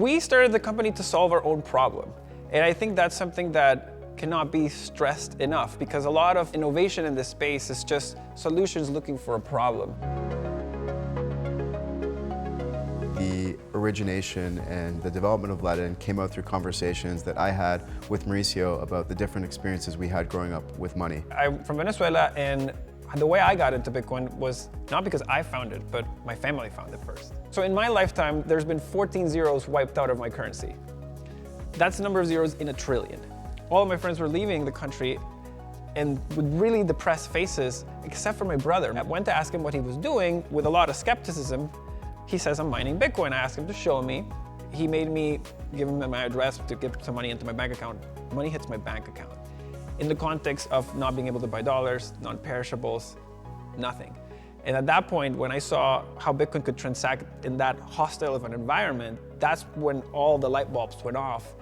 We started the company to solve our own problem. And I think that's something that cannot be stressed enough, because a lot of innovation in this space is just solutions looking for a problem. The origination and the development of Ledn came out through conversations that I had with Mauricio about the different experiences we had growing up with money. I'm from Venezuela, and the way I got into Bitcoin was not because I found it, but my family found it first. So in my lifetime, there's been 14 zeros wiped out of my currency. That's the number of zeros in a trillion. All of my friends were leaving the country and with really depressed faces, except for my brother. I went to ask him what he was doing with a lot of skepticism. He says, I'm mining Bitcoin. I asked him to show me. He made me give him my address to get some money into my bank account. Money hits my bank account. In the context of not being able to buy dollars, non-perishables, nothing. And at that point, when I saw how Bitcoin could transact in that hostile of an environment, that's when all the light bulbs went off.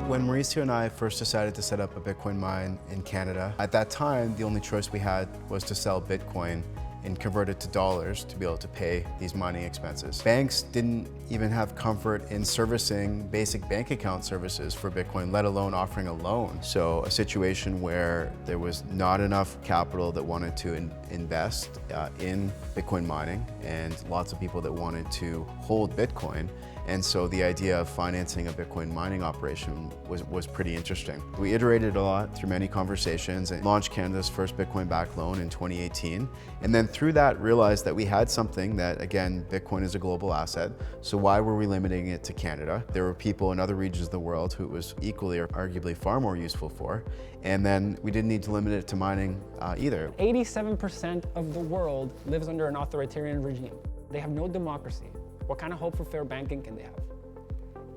When Mauricio and I first decided to set up a Bitcoin mine in Canada, at that time, the only choice we had was to sell Bitcoin and convert it to dollars to be able to pay these mining expenses. Banks didn't even have comfort in servicing basic bank account services for Bitcoin, let alone offering a loan. So a situation where there was not enough capital that wanted to invest in Bitcoin mining, and lots of people that wanted to hold Bitcoin. And so the idea of financing a Bitcoin mining operation was pretty interesting. We iterated a lot through many conversations and launched Canada's first Bitcoin-backed loan in 2018. And then through that realized that we had something that, again, Bitcoin is a global asset. So why were we limiting it to Canada? There were people in other regions of the world who it was equally or arguably far more useful for. And then we didn't need to limit it to mining either. 87% of the world lives under an authoritarian regime. They have no democracy. What kind of hope for fair banking can they have?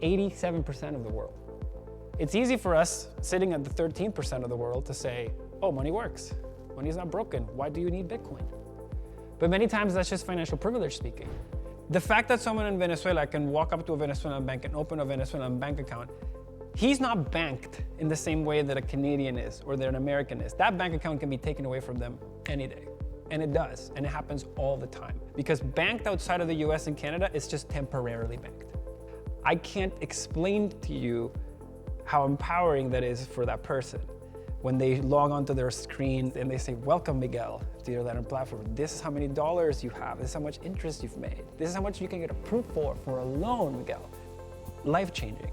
87% of the world. It's easy for us, sitting at the 13% of the world, to say, oh, money works. Money's not broken. Why do you need Bitcoin? But many times that's just financial privilege speaking. The fact that someone in Venezuela can walk up to a Venezuelan bank and open a Venezuelan bank account, he's not banked in the same way that a Canadian is or that an American is. That bank account can be taken away from them any day. And it does, and it happens all the time. Because banked outside of the US and Canada is just temporarily banked. I can't explain to you how empowering that is for that person. When they log onto their screen and they say, welcome Miguel to your Ledn platform. This is how many dollars you have. This is how much interest you've made. This is how much you can get approved for a loan, Miguel. Life-changing.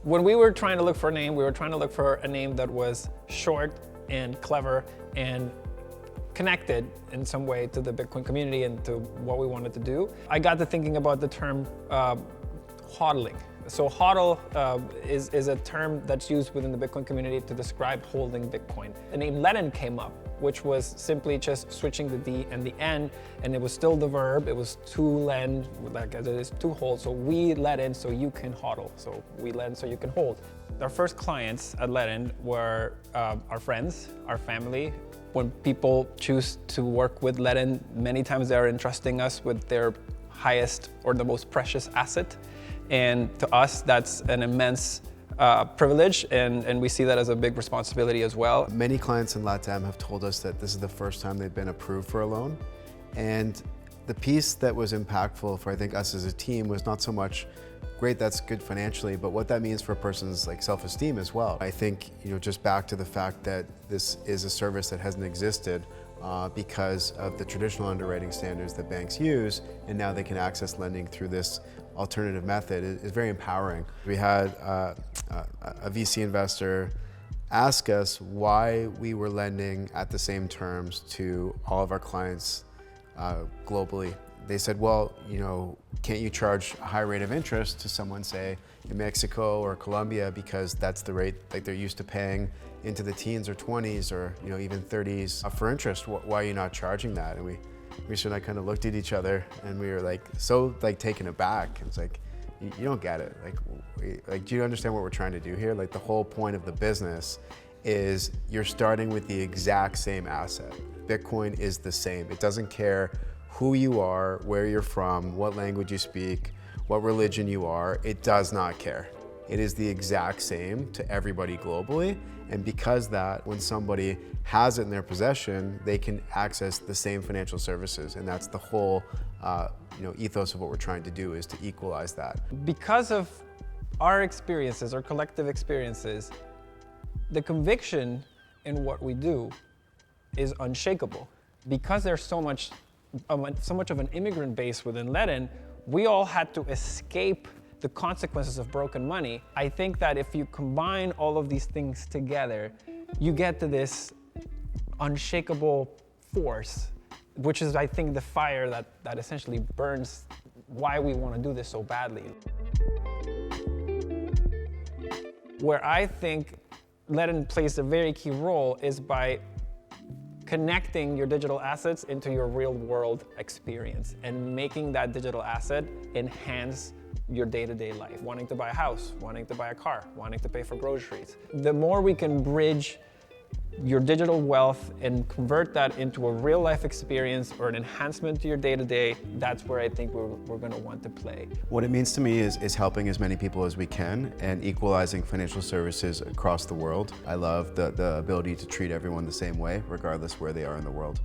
When we were trying to look for a name, we were trying to look for a name that was short and clever and connected in some way to the Bitcoin community and to what we wanted to do. I got to thinking about the term hodling. So hodl is a term that's used within the Bitcoin community to describe holding Bitcoin. The name Ledn came up, which was simply just switching the D and the N, and it was still the verb. It was to lend, like it is to hold. So we Ledn so you can hodl. So we lend so you can hold. Our first clients at Ledn were our friends, our family. When people choose to work with Ledn, many times they're entrusting us with their highest or the most precious asset. And to us, that's an immense privilege, and we see that as a big responsibility as well. Many clients in LATAM have told us that this is the first time they've been approved for a loan. And the piece that was impactful for, I think, us as a team was not so much, great, that's good financially, but what that means for a person's self-esteem as well. I think, just back to the fact that this is a service that hasn't existed because of the traditional underwriting standards that banks use, and now they can access lending through this alternative method is very empowering. We had a VC investor ask us why we were lending at the same terms to all of our clients globally. They said, well, can't you charge a high rate of interest to someone, say, in Mexico or Colombia, because that's the rate they're used to paying into the teens or 20s or even 30s for interest. Why are you not charging that? And Mauricio and I kind of looked at each other and we were so taken aback. It's you don't get it. Do you understand what we're trying to do here? The whole point of the business is you're starting with the exact same asset. Bitcoin is the same. It doesn't care who you are, where you're from, what language you speak, what religion you are. It does not care. it is the exact same to everybody globally. And because that, when somebody has it in their possession, they can access the same financial services. And that's the whole ethos of what we're trying to do, is to equalize that. Because of our experiences, our collective experiences, the conviction in what we do is unshakable. Because there's so much of an immigrant base within Ledn, we all had to escape the consequences of broken money. I think that if you combine all of these things together, you get to this unshakable force, which is, I think, the fire that essentially burns why we want to do this so badly. Where I think Ledn plays a very key role is by connecting your digital assets into your real world experience and making that digital asset enhance your day-to-day life. Wanting to buy a house, wanting to buy a car, wanting to pay for groceries. The more we can bridge your digital wealth and convert that into a real life experience or an enhancement to your day-to-day, that's where I think we're going to want to play. What it means to me is helping as many people as we can and equalizing financial services across the world. I love the ability to treat everyone the same way, regardless where they are in the world.